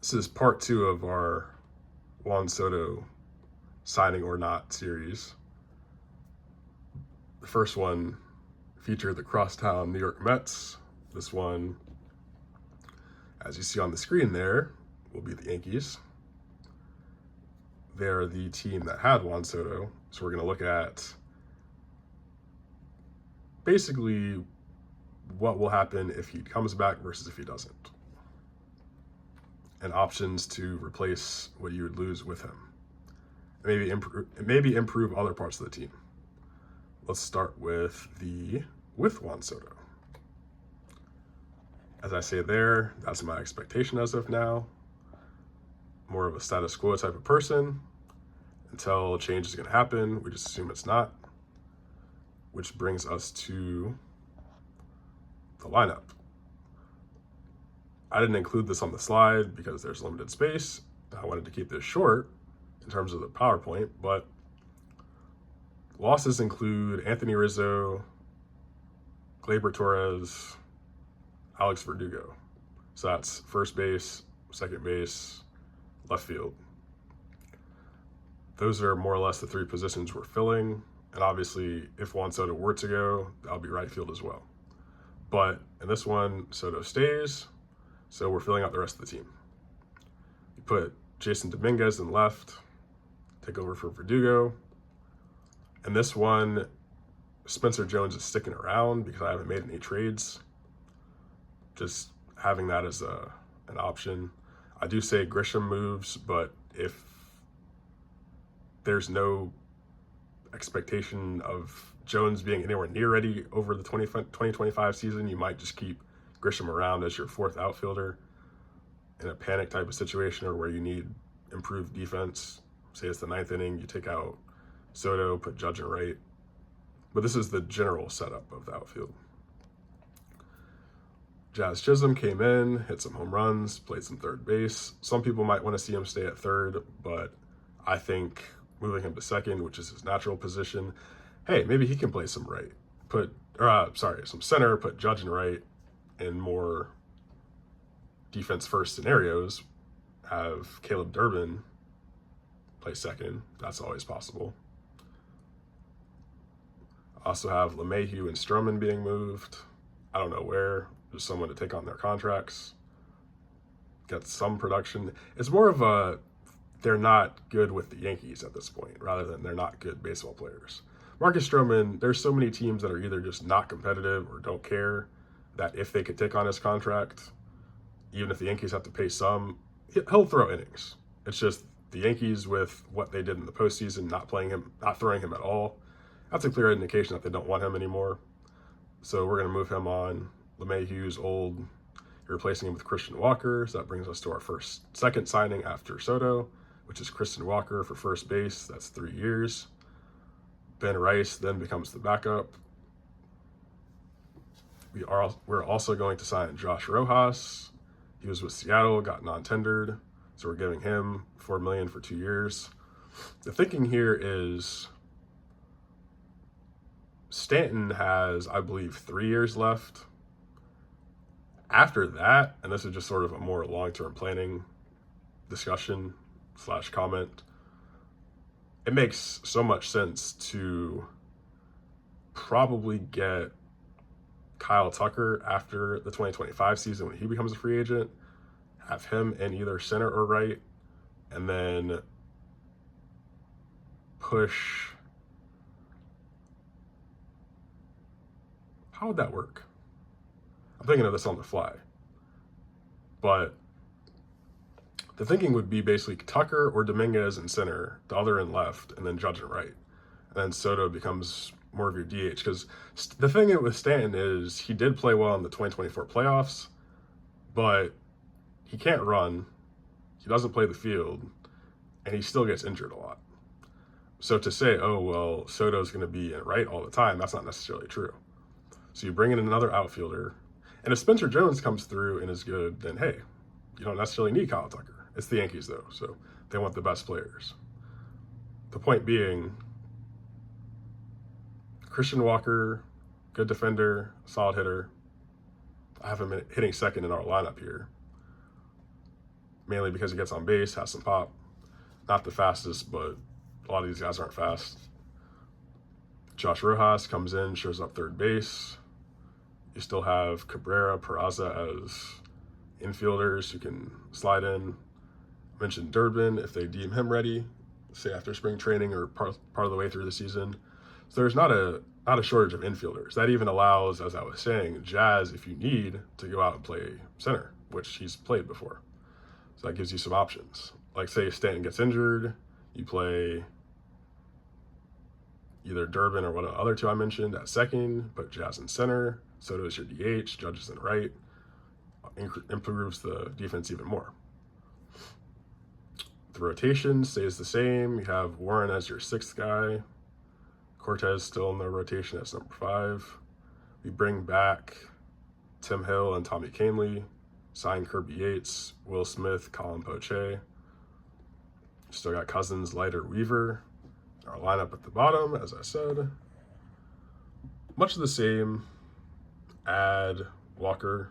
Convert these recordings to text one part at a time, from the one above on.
This is part 2 of our Juan Soto signing or not series. The first one featured the crosstown New York Mets. This one, as you see on the screen there, will be the Yankees. They're the team that had Juan Soto. So we're going to look at basically what will happen if he comes back versus if he doesn't, and options to replace what you would lose with him. Maybe improve other parts of the team. Let's start with Juan Soto. As I say there, that's my expectation as of now. More of a status quo type of person. Until change is going to happen, we just assume it's not. Which brings us to the lineup. I didn't include this on the slide because there's limited space. I wanted to keep this short in terms of the PowerPoint, but losses include Anthony Rizzo, Gleyber Torres, Alex Verdugo. So that's first base, second base, left field. Those are more or less the 3 positions we're filling. And obviously, if Juan Soto were to go, that'll be right field as well. But in this one, Soto stays, so we're filling out the rest of the team. You put Jason Dominguez in left, take over for Verdugo. And this one, Spencer Jones is sticking around because I haven't made any trades. Just having that as an option. I do say Grisham moves, but if there's no expectation of Jones being anywhere near ready over the 2025 season, you might just keep Grisham around as your 4th outfielder in a panic type of situation or where you need improved defense. Say it's the 9th inning, you take out Soto, put Judge in right. But this is the general setup of the outfield. Jazz Chisholm came in, hit some home runs, played some third base. Some people might want to see him stay at third, but I think moving him to second, which is his natural position, hey, maybe he can play some right. Some center, put Judge in right, in more defense first scenarios, have Caleb Durbin play second. That's always possible. Also have LeMahieu and Stroman being moved. I don't know where. Just someone to take on their contracts. Get some production. It's more of a they're not good with the Yankees at this point, rather than they're not good baseball players. Marcus Stroman, there's so many teams that are either just not competitive or don't care that if they could take on his contract, even if the Yankees have to pay some, he'll throw innings. It's just the Yankees, with what they did in the postseason, not throwing him at all, that's a clear indication that they don't want him anymore. So we're going to move him on. LeMahieu's old. You're replacing him with Christian Walker. So that brings us to our second signing after Soto, which is Christian Walker for first base. That's 3 years. Ben Rice then becomes the backup. We're also going to sign Josh Rojas. He was with Seattle, got non-tendered, so we're giving him $4 million for 2 years. The thinking here is Stanton has, I believe, 3 years left. After that, and this is just sort of a more long-term planning discussion / comment, it makes so much sense to probably get Kyle Tucker after the 2025 season when he becomes a free agent, have him in either center or right, and then push. How would that work? I'm thinking of this on the fly. But the thinking would be basically Tucker or Dominguez in center, the other in left, and then Judge in right. And then Soto becomes more of your DH. Because the thing with Stanton is he did play well in the 2024 playoffs, but he can't run, he doesn't play the field, and he still gets injured a lot. So to say, oh, well, Soto's going to be in right all the time, that's not necessarily true. So you bring in another outfielder, and if Spencer Jones comes through and is good, then hey, you don't necessarily need Kyle Tucker. It's the Yankees, though, so they want the best players. The point being, Christian Walker, good defender, solid hitter. I have him hitting second in our lineup here. mainly because he gets on base, has some pop. Not the fastest, but a lot of these guys aren't fast. Josh Rojas comes in, shows up third base. You still have Cabrera, Peraza as infielders who can slide in. I mentioned Durbin if they deem him ready, say after spring training or part of the way through the season. So there's not a shortage of infielders. That even allows, as I was saying, Jazz, if you need, to go out and play center, which he's played before. So that gives you some options. Like say if Stanton gets injured, you play either Durbin or one of the other two I mentioned at second, put Jazz in center, Soto is your DH, Judge is in right, improves the defense even more. The rotation stays the same. You have Warren as your sixth guy, Cortez still in the rotation as number 5. We bring back Tim Hill and Tommy Kahnle, sign Kirby Yates, Will Smith, Colin Poche. Still got Cousins, Leiter, Weaver. Our lineup at the bottom, as I said, much of the same. Add Walker.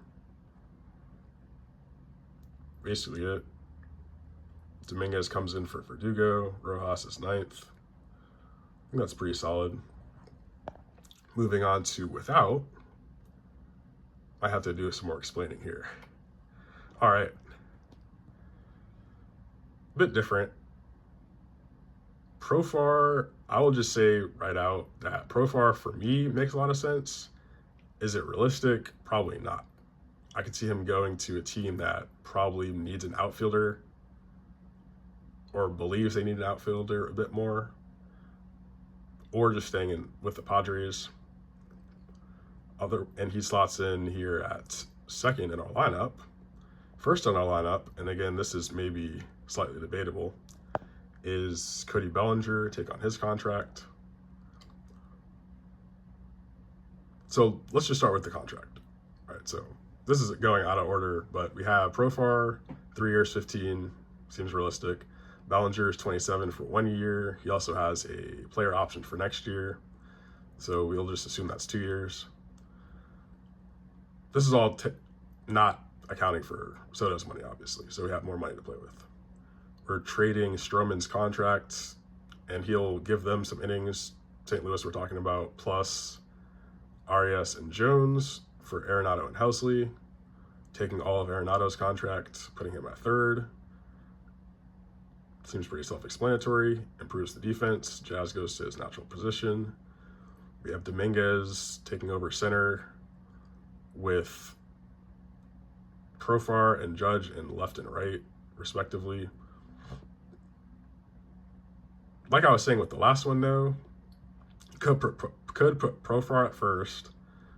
Basically it. Dominguez comes in for Verdugo. Rojas is 9th. I think that's pretty solid. Moving on to without. I have to do some more explaining here. All right. A bit different. Profar, I will just say right out that Profar for me makes a lot of sense. Is it realistic? Probably not. I could see him going to a team that probably needs an outfielder or believes they need an outfielder a bit more, or just staying in with the Padres. And he slots in here at second in our lineup. First on our lineup, and again, this is maybe slightly debatable, is Cody Bellinger, take on his contract. So let's just start with the contract. All right, so this is going out of order, but we have Profar, 3 years, 15, seems realistic. Bellinger is 27 for 1 year. He also has a player option for next year, so we'll just assume that's 2 years. This is all not accounting for Soto's money, obviously, so we have more money to play with. We're trading Stroman's contract, and he'll give them some innings. St. Louis we're talking about, plus Arias and Jones for Arenado and Helsley, taking all of Arenado's contract, putting him at third. Seems pretty self-explanatory. Improves the defense. Jazz goes to his natural position. We have Dominguez taking over center with Profar and Judge in left and right, respectively. Like I was saying with the last one, though, could put Profar at first,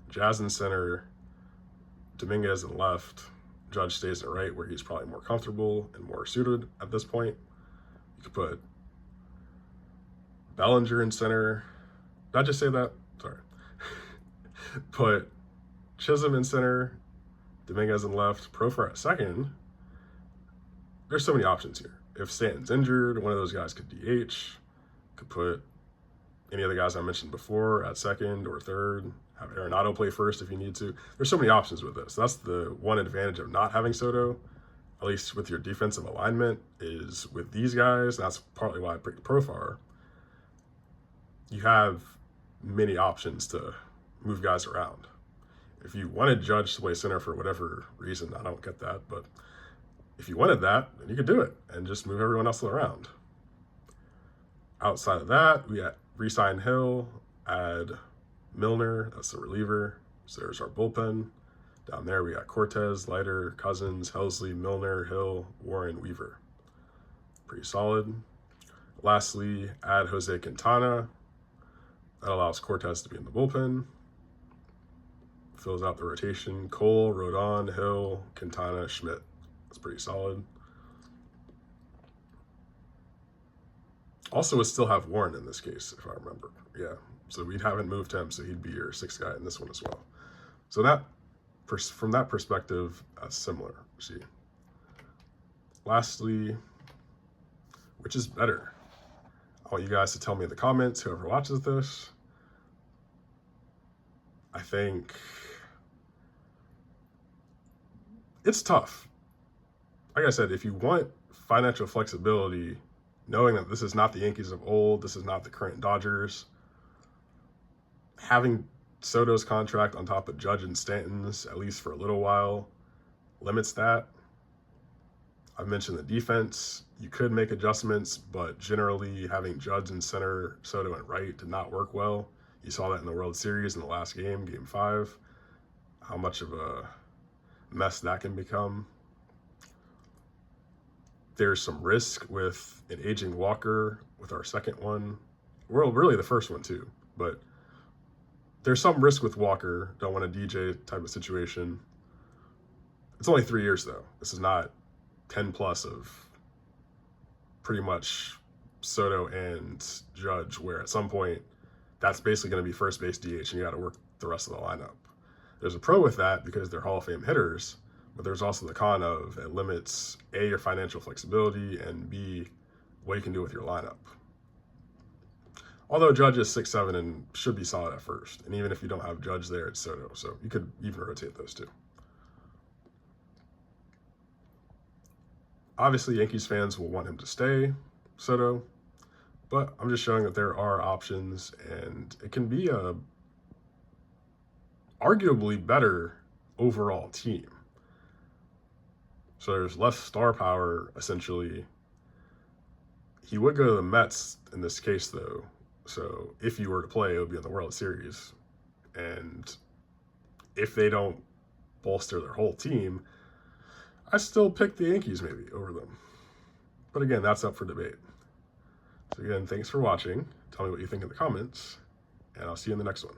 Jazz in center, Dominguez in left, Judge stays at right where he's probably more comfortable and more suited at this point. You could put Bellinger in center. Did I just say that? Sorry. Put Chisholm in center, Dominguez in left, Profar at second. There's so many options here. If Stanton's injured, one of those guys could DH. Could put any of the guys I mentioned before at second or third. Have Arenado play first if you need to. There's so many options with this. That's the one advantage of not having Soto, at least with your defensive alignment, is with these guys. That's partly why I picked Profar. You have many options to move guys around. If you wanted Judge to play center for whatever reason, I don't get that, but if you wanted that, then you could do it and just move everyone else around. Outside of that, we re-sign Hill, add Milner, that's the reliever. So there's our bullpen. Down there, we got Cortez, Leiter, Cousins, Helsley, Milner, Hill, Warren, Weaver. Pretty solid. Lastly, add Jose Quintana. That allows Cortez to be in the bullpen. Fills out the rotation. Cole, Rodon, Hill, Quintana, Schmidt. That's pretty solid. Also would still have Warren in this case, if I remember. Yeah, so we haven't moved him, so he'd be your sixth guy in this one as well. So that, from that perspective, similar, see. Lastly, which is better? I want you guys to tell me in the comments, whoever watches this. I think it's tough. like I said, if you want financial flexibility, knowing that this is not the Yankees of old, this is not the current Dodgers, having Soto's contract on top of Judge and Stanton's, at least for a little while, limits that. I've mentioned the defense. You could make adjustments, but generally having Judge in center, Soto in right did not work well. You saw that in the World Series in the last game, Game 5, how much of a mess that can become. There's some risk with an aging Walker with our second one. Well, really the first one too, but there's some risk with Walker. Don't want a DJ type of situation. It's only 3 years though. This is not 10 plus of pretty much Soto and Judge, where at some point that's basically going to be first base DH and you got to work the rest of the lineup. There's a pro with that because they're Hall of Fame hitters, but there's also the con of it limits A, your financial flexibility, and B, what you can do with your lineup. Although Judge is 6'7" and should be solid at first, and even if you don't have Judge there, it's Soto, so you could even rotate those two. Obviously, Yankees fans will want him to stay, Soto, but I'm just showing that there are options, and it can be a arguably better overall team. So there's less star power, essentially. He would go to the Mets in this case, though. So if you were to play, it would be in the World Series. And if they don't bolster their whole team, I still pick the Yankees maybe over them. But again, that's up for debate. So again, thanks for watching. Tell me what you think in the comments, and I'll see you in the next one.